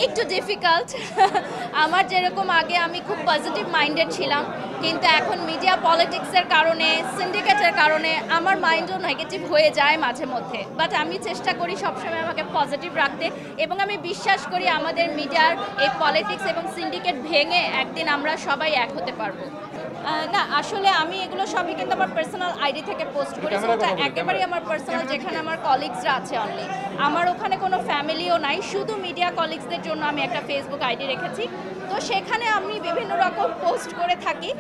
একটু ডিফিকাল্ট। আমার যেরকম আগে আমি খুব পজিটিভ মাইন্ডেড ছিলাম, কিন্তু এখন মিডিয়া পলিটিক্সের কারণে, সিন্ডিকেটের কারণে আমার মাইন্ডও নেগেটিভ হয়ে যায় মাঝে মধ্যে। বাট আমি চেষ্টা করি সবসময় আমাকে পজিটিভ রাখতে, এবং আমি বিশ্বাস করি আমাদের মিডিয়ার এই পলিটিক্স এবং সিন্ডিকেট ভেঙে একদিন আমরা সবাই এক হতে পারবো। না, আসলে আমি এগুলো সবই কিন্তু আমার পার্সোনাল আইডি থেকে পোস্ট করি, ওটা একেবারেই আমার পার্সোনাল, যেখানে আমার কলিগসরা আছে অনলি। আমার ওখানে কোনো ফ্যামিলিও নাই, শুধু মিডিয়া কলিগসদের জন্য আমি একটা ফেসবুক আইডি রেখেছি। তো সেখানে আমি বিভিন্ন রকম পোস্ট করে থাকি,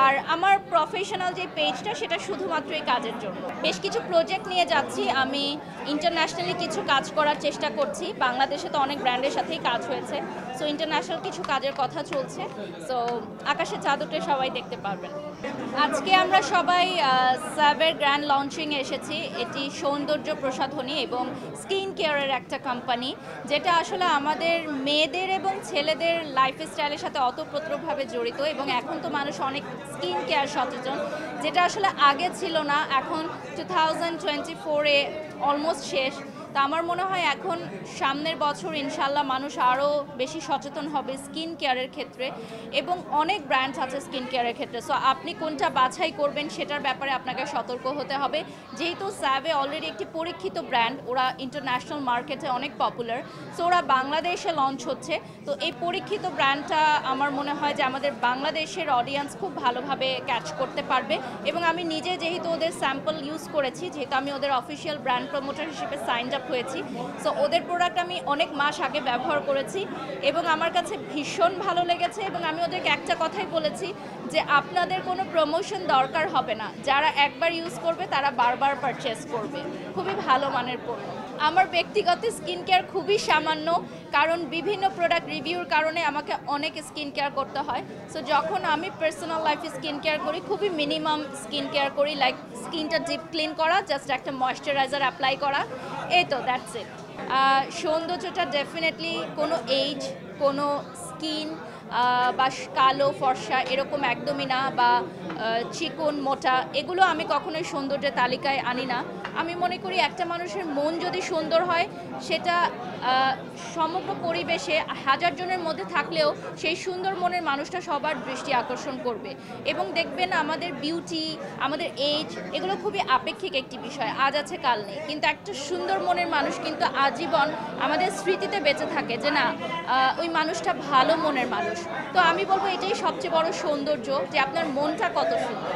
আর আমার প্রফেশনাল যে পেজটা সেটা শুধুমাত্র এই কাজের জন্য। বেশ কিছু প্রজেক্ট নিয়ে যাচ্ছি, আমি ইন্টারন্যাশনালি কিছু কাজ করার চেষ্টা করছি। বাংলাদেশে তো অনেক ব্র্যান্ডের সাথেই কাজ হয়েছে, সো ইন্টারন্যাশনাল কিছু কাজের কথা চলছে। সো আকাশের চাদরটা সবাই দেখতে পারবেন। আজকে আমরা সবাই স্যাবের গ্র্যান্ড লঞ্চিংয়ে এসেছি। এটি সৌন্দর্য প্রসাধনী এবং স্কিন কেয়ারের একটা কোম্পানি, যেটা আসলে আমাদের মেয়েদের এবং ছেলেদের লাইফস্টাইলের সাথে অতপ্রতভাবে জড়িত, এবং এখন তো মানুষ অনেক স্কিন কেয়ার সচেতন, যেটা আসলে আগে ছিল না। এখন 2024-এ অলমোস্ট শেষ। তা আমার মনে হয় এখন সামনের বছর ইনশাল্লাহ মানুষ আরও বেশি সচেতন হবে স্কিন কেয়ারের ক্ষেত্রে, এবং অনেক ব্র্যান্ডস আছে স্কিন কেয়ারের ক্ষেত্রে। সো আপনি কোনটা বাছাই করবেন সেটার ব্যাপারে আপনাকে সতর্ক হতে হবে। যেহেতু স্যাবে অলরেডি একটি পরীক্ষিত ব্র্যান্ড, ওরা ইন্টারন্যাশনাল মার্কেটে অনেক পপুলার, সো ওরা বাংলাদেশে লঞ্চ হচ্ছে। তো এই পরীক্ষিত ব্র্যান্ডটা আমার মনে হয় যে আমাদের বাংলাদেশের অডিয়েন্স খুব ভালোভাবে ক্যাচ করতে পারবে, এবং আমি নিজে যেহেতু ওদের স্যাম্পল ইউজ করেছি, যেহেতু আমি ওদের অফিসিয়াল ব্র্যান্ড প্রমোটার হিসেবে সাইন আপ হয়েছি, সো ওদের প্রোডাক্ট আমি অনেক মাস আগে ব্যবহার করেছি এবং আমার কাছে ভীষণ ভালো লেগেছে। এবং আমি ওদেরকে একটা কথাই বলেছি যে আপনাদের কোনো প্রমোশন দরকার হবে না, যারা একবার ইউজ করবে তারা বারবার পারচেস করবে। খুবই ভালো মানের পণ্য। আমার ব্যক্তিগত স্কিন কেয়ার খুবই সামান্য, কারণ বিভিন্ন প্রোডাক্ট রিভিউর কারণে আমাকে অনেক স্কিন কেয়ার করতে হয়। সো যখন আমি পার্সোনাল লাইফে স্কিন কেয়ার করি, খুবই মিনিমাম স্কিন কেয়ার করি, লাইক স্কিনটা ডিপ ক্লিন করা, জাস্ট একটা ময়েশ্চারাইজার অ্যাপ্লাই করা, এই তো দ্যাটস ইট। সৌন্দর্যটা ডেফিনেটলি কোনো এইজ, কোনো স্কিন বা কালো ফর্সা এরকম একদমই না, বা চিকন মোটা, এগুলো আমি কখনোই সৌন্দর্যের তালিকায় আনি না। আমি মনে করি একটা মানুষের মন যদি সুন্দর হয়, সেটা সমগ্র পরিবেশে হাজার জনের মধ্যে থাকলেও সেই সুন্দর মনের মানুষটা সবার দৃষ্টি আকর্ষণ করবে। এবং দেখবেন আমাদের বিউটি, আমাদের এজ, এগুলো খুবই আপেক্ষিক একটি বিষয়, আজ আছে কাল নেই, কিন্তু একটা সুন্দর মনের মানুষ কিন্তু আজীবন আমাদের স্মৃতিতে বেঁচে থাকে, যে না ওই মানুষটা ভালো মনের মানুষ। তো আমি বলবো এটাই সবচেয়ে বড় সৌন্দর্য, যে আপনার মনটা কত সুন্দর।